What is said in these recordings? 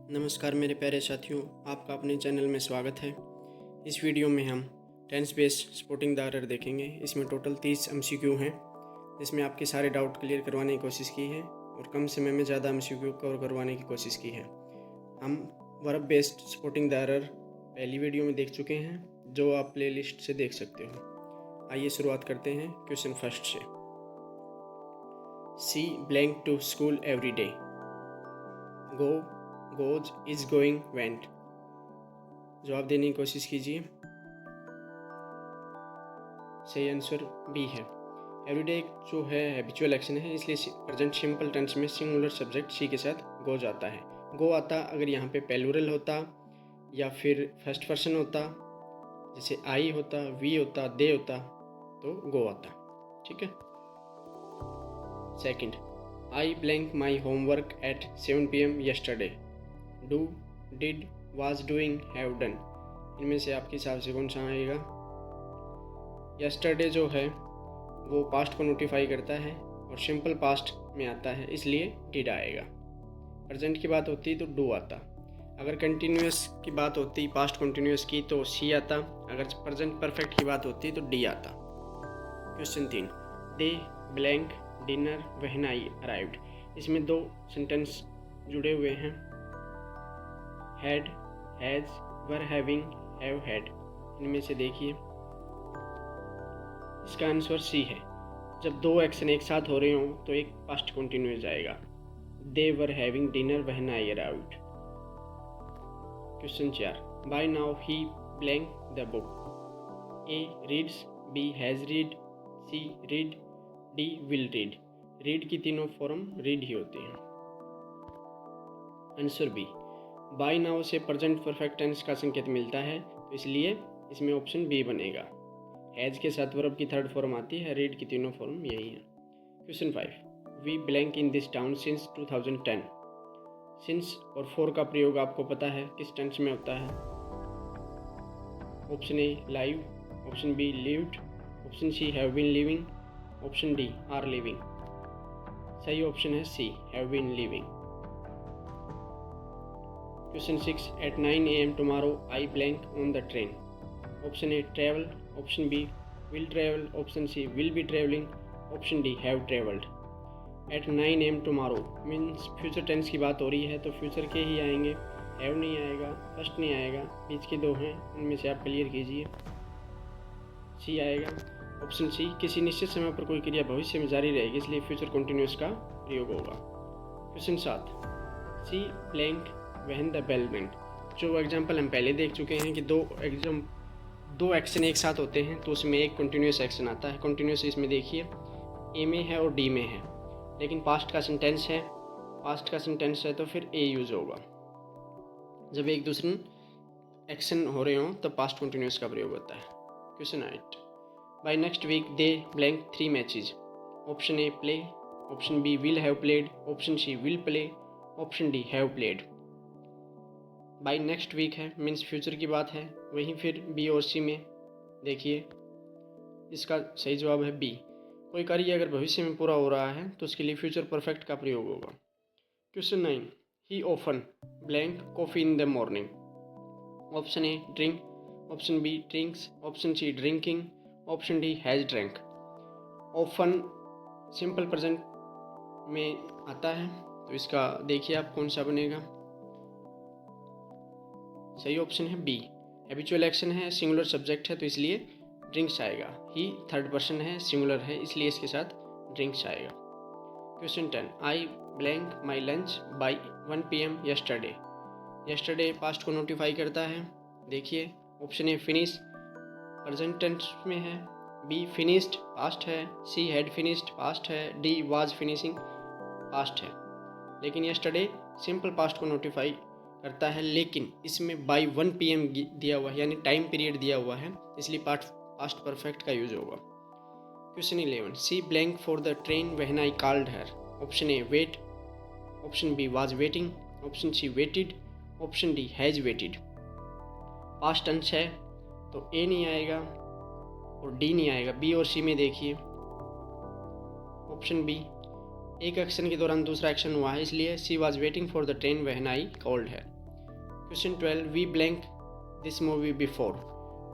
नमस्कार मेरे प्यारे साथियों, आपका अपने चैनल में स्वागत है। इस वीडियो में हम tense based spotting the error देखेंगे। इसमें टोटल 30 MCQ हैं, जिसमें आपके सारे डाउट क्लियर करवाने की कोशिश की है और कम समय में ज़्यादा MCQ कवर करवाने की कोशिश की है। हम verb based spotting the error पहली वीडियो में देख चुके हैं, जो आप प्लेलिस्ट से देख सकते हो। आइए शुरुआत करते हैं क्वेश्चन फर्स्ट से। She blank to school every day. Go, goes, is going, went. जवाब देने की कोशिश कीजिए। सही आंसर बी है। एवरीडे जो है हैबिचुअल एक्शन है, इसलिए प्रेजेंट सिंपल टेंस में सिंगुलर सब्जेक्ट सी के साथ गोज आता है। गो आता अगर यहाँ पे प्लूरल होता या फिर फर्स्ट पर्सन होता, जैसे आई होता, वी होता, दे होता, तो गो आता। ठीक है। Second, I blank my homework eight 7 PM yesterday। Do, did, was doing, have done. इनमें से आपके हिसाब से कौन सा आएगा? यस्टरडे जो है वो पास्ट को नोटिफाई करता है और सिंपल पास्ट में आता है, इसलिए डिड आएगा। प्रेजेंट की बात होती तो डू आता। अगर कंटिन्यूअस की बात होती, पास्ट कंटिन्यूअस की, तो सी आता। अगर प्रेजेंट परफेक्ट की बात होती तो डी आता। Question 3, they blank dinner when I arrived. इसमें दो सेंटेंस जुड़े हुए हैं, had, has, were having, have had. इनमें से देखिए, इसका आंसर सी है। जब दो एक्शन एक साथ हो रहे हों तो एक पास्ट कंटिन्यूअस आएगा। They were having dinner when I arrived. Question 4, by now he blank the book. A reads, B has read, C read, D will read. Read की तीनों फॉर्म रीड ही होती हैं। Answer B. बाय नाउ से present perfect tense का संकेत मिलता है, तो इसलिए इसमें ऑप्शन बी बनेगा। हैज के साथ वर्ब की थर्ड फॉर्म आती है, रीड की तीनों फॉर्म यही है। Question 5, we blank in this town since 2010। Since और फॉर का प्रयोग आपको पता है किस टेंस में होता है? Option A live, option B lived, option C have been living, option D are living. सही ऑप्शन है C, have been living. Question 6, at 9 AM tomorrow I blank on the train। Option A travel, option B will travel, option C will be travelling, option D have travelled. At 9 AM tomorrow means future tense की बात हो रही है, तो future के ही आएंगे। Have नहीं आएगा, फर्स्ट नहीं आएगा, बीच के दो हैं, उनमें से आप क्लियर कीजिए। सी आएगा। ऑप्शन सी, किसी निश्चित समय पर कोई क्रिया भविष्य में जारी रहेगी, इसलिए फ्यूचर कंटिन्यूअस का प्रयोग होगा। Question 7, she blank when the bell ring. जो एग्जाम्पल हम पहले देख चुके हैं कि दो एक्शन एक साथ होते हैं तो उसमें एक कंटिन्यूअस एक्शन आता है। कंटिन्यूअस इसमें देखिए ए में है और डी में है, लेकिन पास्ट का सेंटेंस है तो फिर ए यूज होगा। जब एक दूसरे एक्शन हो रहे हों तो पास्ट कंटिन्यूअस का प्रयोग होता है। Question 8, by next week they blank 3 matches. Option A play, option B will have played, option C will play, option D have played. By next week है मीन्स फ्यूचर की बात है, वहीं फिर बी और सी में देखिए, इसका सही जवाब है बी। कोई कार्य अगर भविष्य में पूरा हो रहा है तो उसके लिए फ्यूचर परफेक्ट का प्रयोग होगा। Question 9, he often blank coffee in the morning. Option A drink, option B drinks, option C drinking, option D has drink. Often simple present में आता है, तो इसका देखिए आप कौन सा बनेगा। सही ऑप्शन है बी। हैबिचुअल एक्शन है, सिंगुलर सब्जेक्ट है, तो इसलिए ड्रिंक्स आएगा। ही थर्ड पर्सन है, सिंगुलर है, इसलिए इसके साथ ड्रिंक्स आएगा। Question 10, I blank my lunch by 1 PM yesterday। yesterday past को नोटिफाई करता है। देखिए, option A finish present tense में है, बी फिनिश्ड पास्ट है, सी हैड फिनिश्ड पास्ट है, डी वाज फिनिशिंग पास्ट है। लेकिन yesterday सिंपल पास्ट को नोटिफाई करता है, लेकिन इसमें बाई 1 PM दिया हुआ है, यानी टाइम पीरियड दिया हुआ है, इसलिए पास्ट परफेक्ट का यूज होगा। Question 11, she blank for the train when I called her. Option A wait, option B was waiting, option C waited, option D has waited. Past tense है तो ए नहीं आएगा और डी नहीं आएगा। बी और सी में देखिए, ऑप्शन बी एक एक्शन के दौरान दूसरा एक्शन हुआ है, इसलिए she was waiting for the train when I called है। Question 12 we blank this movie before.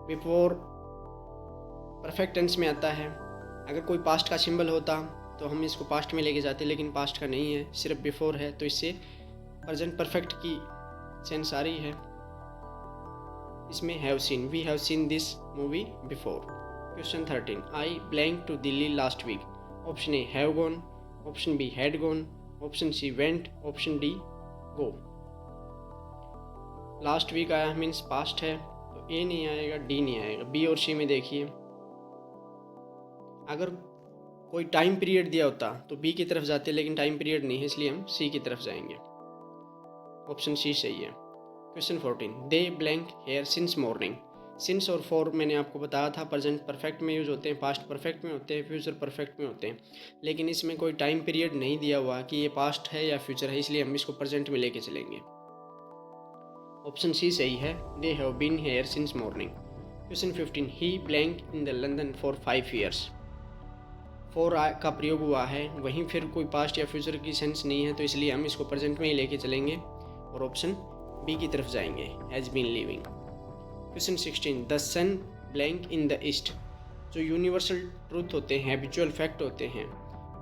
Before perfect tense में आता है। अगर कोई पास्ट का सिंबल होता तो हम इसको पास्ट में लेके जाते, लेकिन पास्ट का नहीं है, सिर्फ बिफोर है, तो इससे प्रेजेंट परफेक्ट की सेंस आ रही है। इसमें have seen, we have seen this movie before. Question 13 I blank to Delhi last week. Option A have gone, option B had gone, option C went, option D go. Last week आया means past है, तो ए नहीं आएगा, D नहीं आएगा। B और सी में देखिए, अगर कोई टाइम पीरियड दिया होता तो बी की तरफ जाते, लेकिन टाइम पीरियड नहीं है, इसलिए हम सी की तरफ जाएंगे। ऑप्शन सी सही है। क्वेश्चन 14 दे blank hair since morning. Since और फॉर मैंने आपको बताया था प्रेजेंट परफेक्ट में यूज होते हैं, पास्ट परफेक्ट में होते हैं, फ्यूचर परफेक्ट में होते हैं, लेकिन इसमें कोई टाइम पीरियड नहीं दिया हुआ कि ये पास्ट है या फ्यूचर है, इसलिए हम इसको प्रेजेंट में लेके चलेंगे। ऑप्शन सी सही है, they have been here since morning. Question 15 he blank in the London for 5 years। For का प्रयोग हुआ है, वहीं फिर कोई पास्ट या फ्यूचर की सेंस नहीं है, तो इसलिए हम इसको प्रेजेंट में ही लेके चलेंगे और ऑप्शन बी की तरफ जाएंगे, has been living. Question 16 the sun blank in the east. जो यूनिवर्सल ट्रूथ होते हैं, हैबिचुअल फैक्ट होते हैं,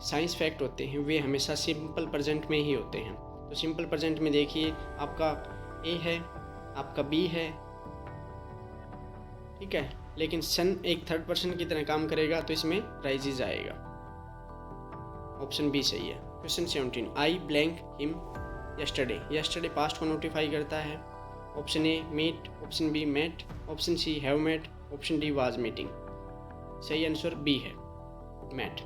साइंस फैक्ट होते हैं, वे हमेशा सिंपल प्रेजेंट में ही होते हैं। तो सिंपल प्रेजेंट में देखिए, आपका ए है, आपका बी है, ठीक है, लेकिन सन एक थर्ड पर्सन की तरह काम करेगा, तो इसमें राइजेज आएगा। ऑप्शन बी सही है। Question 17 I blank him yesterday. Yesterday past को नोटिफाई करता है। Option A meet, option B met, option C have met, option D was meeting. सही आंसर बी है, met.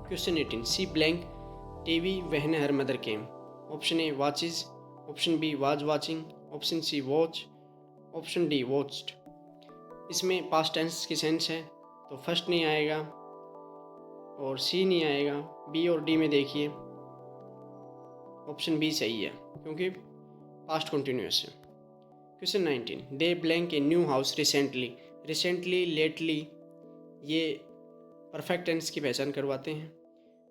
Question 18 she blank TV when her mother came. Option A watches, option B was watching, option C watch, option D watched. इसमें past tense की sense है, तो first नहीं आएगा और सी नहीं आएगा। बी और डी में देखिए, ऑप्शन बी सही है, क्योंकि पास्ट कंटिन्यूअस है। Question 19 they blank a new house recently. Recently, lately, ये परफेक्ट टेंस की पहचान करवाते हैं।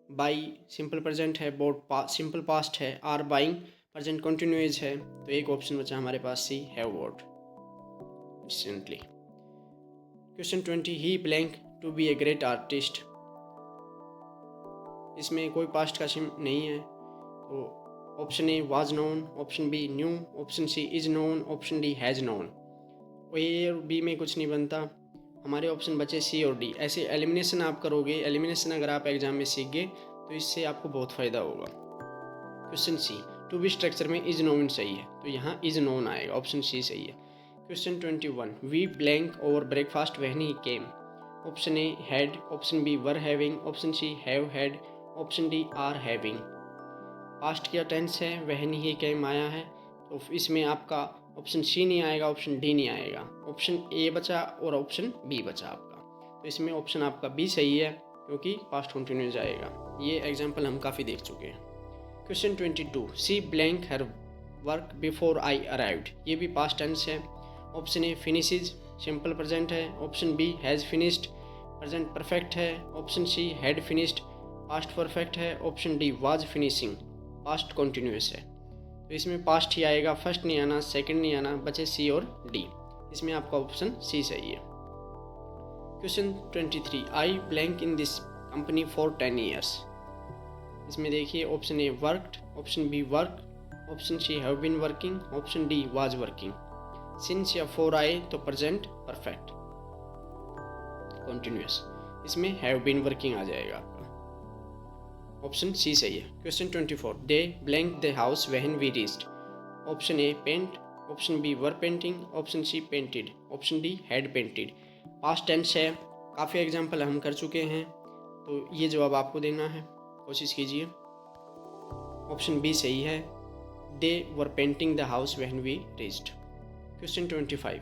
बाई सिंपल प्रेजेंट है, बोट सिंपल पास्ट है, आर बाइंग प्रेजेंट कंटिन्यूअस है, तो एक ऑप्शन बचा हमारे पास C have bought recently. Question 20 he blank to be a great artist. इसमें कोई पास्ट का सिम नहीं है, तो option A was known, option B knew, option C is known, option D has known. A और बी में कुछ नहीं बनता, हमारे ऑप्शन बचे सी और डी। ऐसे एलिमिनेशन आप करोगे, एलिमिनेशन अगर आप एग्जाम में सीख गए तो इससे आपको बहुत फ़ायदा होगा। Question C to be structure में इज नोन सही है, तो यहाँ इज नोन आएगा, ऑप्शन सी सही है। Question 21 we blank over breakfast when he came. Option A had, option B were having, option C have had, option D are having. Past का tense है, when he came आया है, तो इसमें आपका ऑप्शन सी नहीं आएगा, ऑप्शन डी नहीं आएगा, ऑप्शन ए बचा और ऑप्शन बी बचा आपका, तो इसमें ऑप्शन आपका बी सही है, क्योंकि पास्ट कंटिन्यूअस आएगा। ये एग्जाम्पल हम काफ़ी देख चुके हैं। Question 22 she blank her work before I arrived. ये भी पास्ट टेंस है। Option A finishes simple present है, option B has finished present perfect है, option C had finished past perfect है, option D was finishing past continuous है। तो इसमें past ही आएगा, फर्स्ट नहीं आना, सेकंड नहीं आना, बचे सी और डी। इसमें आपका ऑप्शन सी सही है। Question 23 I blank in this company for 10 years। इसमें देखिए, option A worked, option B work, option C have been working, option D was working. Since या फॉर आए तो प्रेजेंट परफेक्ट कंटिन्यूअस, इसमें हैव बीन वर्किंग आ जाएगा आपका, option C सही है। Question 24 they blank the house when we reached. Option A paint, option B were painting, option C painted, option D had painted. Past tense है, काफ़ी example हम कर चुके हैं, तो ये जवाब आपको देना है, कोशिश कीजिए। ऑप्शन बी सही है, they were painting the house when we reached. Question 25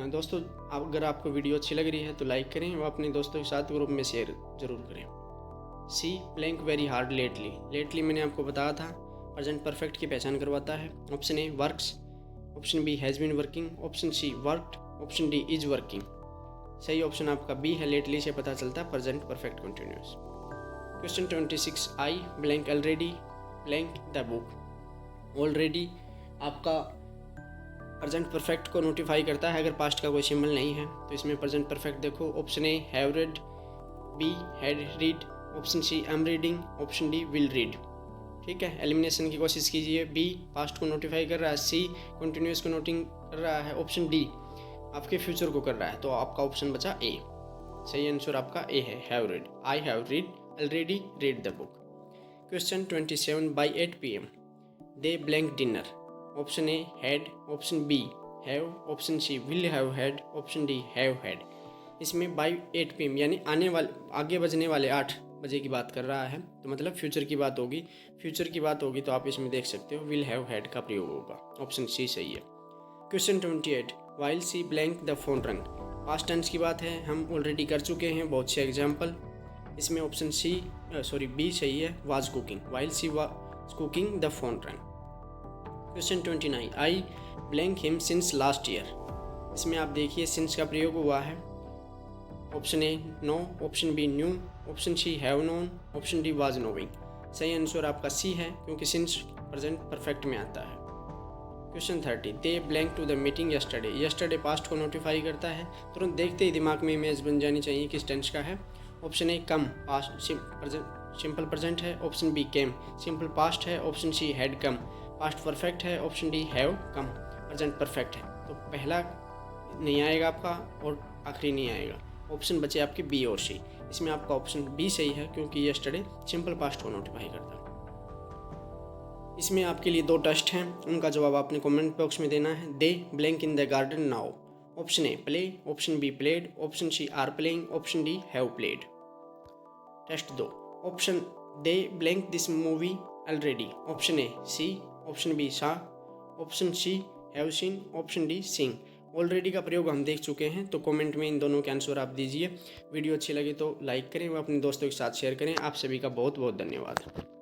दोस्तों, अगर आपको वीडियो अच्छी लग रही है तो लाइक करें और अपने दोस्तों के साथ ग्रुप में शेयर ज़रूर करें। She blank very hard lately. Lately मैंने आपको बताया था प्रेजेंट परफेक्ट की पहचान करवाता है। Option A works, option B has been working, option C worked, option D is working. सही ऑप्शन आपका बी है, लेटली से पता चलता है present perfect continuous. Question 26 I blank already blank the book. Already आपका प्रेजेंट परफेक्ट को notify करता है अगर पास्ट का कोई सिंबल नहीं है। तो इसमें प्रेजेंट परफेक्ट देखो, option A have read, B had read, option C am reading, option D will read. ठीक है, एलिमिनेशन की कोशिश कीजिए। बी पास्ट को नोटिफाई कर रहा है, सी कंटिन्यूस को नोटिंग कर रहा है, ऑप्शन डी आपके फ्यूचर को कर रहा है। तो आपका ऑप्शन बचा ए। सही आंसर आपका ए है, have read. I have read already read the book. Question 27 by 8 PM they blank dinner. Option A had, option B have, option C will have had, option D have had. इसमें by 8 PM यानी आगे बजने वाले 8 बजे की बात कर रहा है, तो मतलब फ्यूचर की बात होगी। फ्यूचर की बात होगी तो आप इसमें देख सकते हो विल हैव हैड का प्रयोग होगा। ऑप्शन सी सही है। Question 28 while she blank the phone rang. Past tense की बात है, हम ऑलरेडी कर चुके हैं बहुत से एग्जाम्पल। इसमें ऑप्शन बी सही है, was cooking. While she was cooking the phone rang. Question 29 I blank him since last year. इसमें आप देखिए सिंस का प्रयोग हुआ है। Option A know, option B knew, option C have known, option D was knowing. सही answer आपका C है क्योंकि सिंस प्रेजेंट परफेक्ट में आता है। Question 30 they blank to the meeting yesterday. Yesterday past को नोटिफाई करता है, तुरंत देखते ही दिमाग में इमेज बन जानी चाहिए किस टेंस का है। Option A come past simple present है, option B came simple past है, option C had come past perfect है, option D have come present perfect है। तो पहला नहीं आएगा आपका और आखिरी नहीं आएगा। ऑप्शन बचे आपके बी और सी। इसमें आपका ऑप्शन बी सही है क्योंकि यस्टरडे सिंपल पास्ट को नोटिफाई करता है। इसमें आपके लिए 2 टेस्ट हैं, उनका जवाब आपने कमेंट बॉक्स में देना है। They blank in the garden now. Option A play, option B played, option C are playing, option D have played. Test 2 option they blank this movie already. Option A see, option B saw, option C have seen, option D seeing. Already का प्रयोग हम देख चुके हैं, तो comment में इन दोनों के आंसर आप दीजिए। वीडियो अच्छी लगे तो लाइक करें व अपने दोस्तों के साथ शेयर करें। आप सभी का बहुत बहुत धन्यवाद।